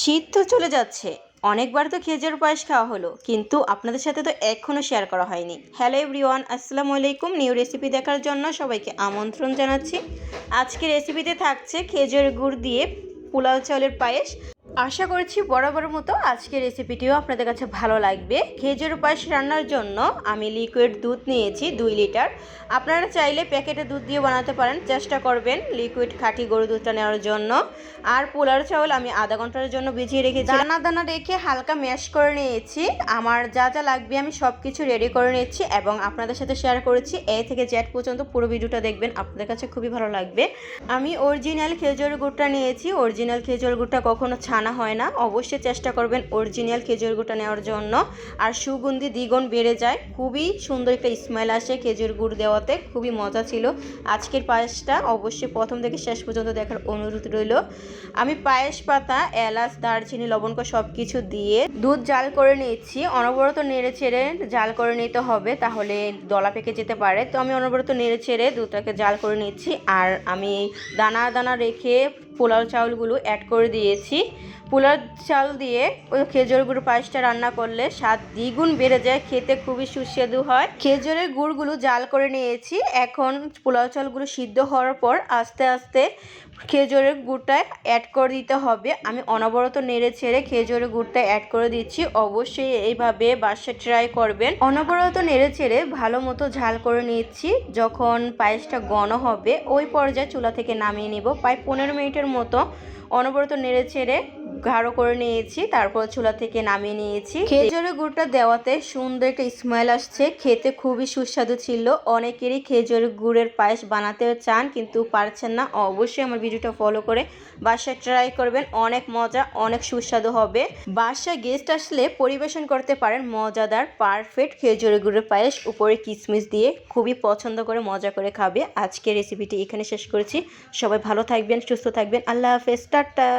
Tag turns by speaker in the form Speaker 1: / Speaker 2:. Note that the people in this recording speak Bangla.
Speaker 1: শীত তো চলে যাচ্ছে। অনেকবার তো খেজুর পায়েস খাওয়া হলো, কিন্তু আপনাদের সাথে তো এখনও শেয়ার করা হয়নি। হ্যালো এভরিওয়ান, আসসালামু আলাইকুম। নিউ রেসিপি দেখার জন্য সবাইকে আমন্ত্রণ জানাচ্ছি। আজকে রেসিপিতে থাকছে খেজুর গুড় দিয়ে পোলাও চাউলের পায়েস। আশা করছি বরাবর মতো আজকের রেসিপিটিও আপনাদের কাছে ভালো লাগবে। খেজুর পায়েস রান্নার জন্য আমি লিকুইড দুধ নিয়েছি 2 লিটার। আপনারা চাইলে প্যাকেটের দুধ দিয়ে বানাতে পারেন, চেষ্টা করবেন লিকুইড খাঁটি গরুর দুধটা নেওয়ার জন্য। আর পোলার চাউল আমি আধা ঘন্টার জন্য ভিজিয়ে রেখেছি। দানা দানা রেখে হালকা ম্যাশ করে নিয়েছি। আমার যা যা লাগবে আমি সব কিছু রেডি করে নিচ্ছি এবং আপনাদের সাথে শেয়ার করেছি। এ থেকে জেড পর্যন্ত পুরো ভিডিওটা দেখবেন, আপনাদের কাছে খুবই ভালো লাগবে। আমি অরিজিনাল খেজুর গুড়টা নিয়েছি। অরিজিনাল খেজুর গুড়টা কখনো ছানা হয় না, অবশ্যই চেষ্টা করবেন অরিজিনাল খেজুর গুড়টা নেওয়ার জন্য। আর সুগন্ধি দ্বিগুণ বেড়ে যায়, খুবই সুন্দর একটা স্মেল আসে খেজুর গুড় দেওয়াতে, খুবই মজা ছিল। আজকের পায়েসটা অবশ্যই প্রথম থেকে শেষ পর্যন্ত দেখার অনুরোধ রইল। আমি পায়েস পাতা, এলাচ, দারচিনি, লবঙ্গ সব কিছু দিয়ে দুধ জাল করে নিয়েছি। অনবরত নেড়ে ছেড়ে জাল করে নিতে হবে, তাহলে দলা পেকে যেতে পারে। তো আমি অনবরত নেড়ে ছেড়ে দুধটাকে জাল করে নিচ্ছি। আর আমি দানা দানা রেখে পোলাও চাউলগুলো অ্যাড করে দিয়েছি। পোলাও চাল দিয়ে ওই খেজুর গুড় পায়েসটা রান্না করলে স্বাদ দ্বিগুণ বেড়ে যায়, খেতে খুবই সুস্বাদু হয়। খেজুরের গুড়গুলো জাল করে নিয়েছি। এখন পোলাও চালগুলো সিদ্ধ হওয়ার পর আস্তে আস্তে খেজুরের গুড়টা অ্যাড করে দিতে হবে। আমি অনবরত নেড়ে ছেড়ে খেজুরের গুড়টা অ্যাড করে দিচ্ছি। অবশ্যই এইভাবে বাসায় ট্রাই করবেন। অনবরত নেড়ে ছেড়ে ভালো মতো ঝাল করে নিচ্ছি। যখন পায়েসটা ঘন হবে ওই পর্যায়ে চুলা থেকে নামিয়ে নিব। প্রায় 15 মিনিটের মতো অনবরত নেড়ে ছেড়ে গাঢ় করে নিয়েছি, তারপর চুলা থেকে নামিয়ে নিয়েছি। খেজুরের গুড়টা দেওয়াতে সুন্দর একটা স্মেল আসছে, খেতে খুবই সুস্বাদু ছিল। অনেকেরই খেজুরের গুড়ের পায়েস বানাতে চান কিন্তু পারছেন না, অবশ্যই আমার ভিডিওটা ফলো করে বাসায় ট্রাই করবেন। অনেক মজা, অনেক সুস্বাদু হবে। বাসায় গেস্ট আসলে পরিবেশন করতে পারেন মজাদার পারফেক্ট খেজুরের গুড়ের পায়েস, উপরে কিশমিশ দিয়ে খুবই পছন্দ করে মজা করে খাবে। আজকের রেসিপিটি এখানে শেষ করেছি। সবাই ভালো থাকবেন, সুস্থ থাকবেন। আল্লাহ হাফেজ, টাটা।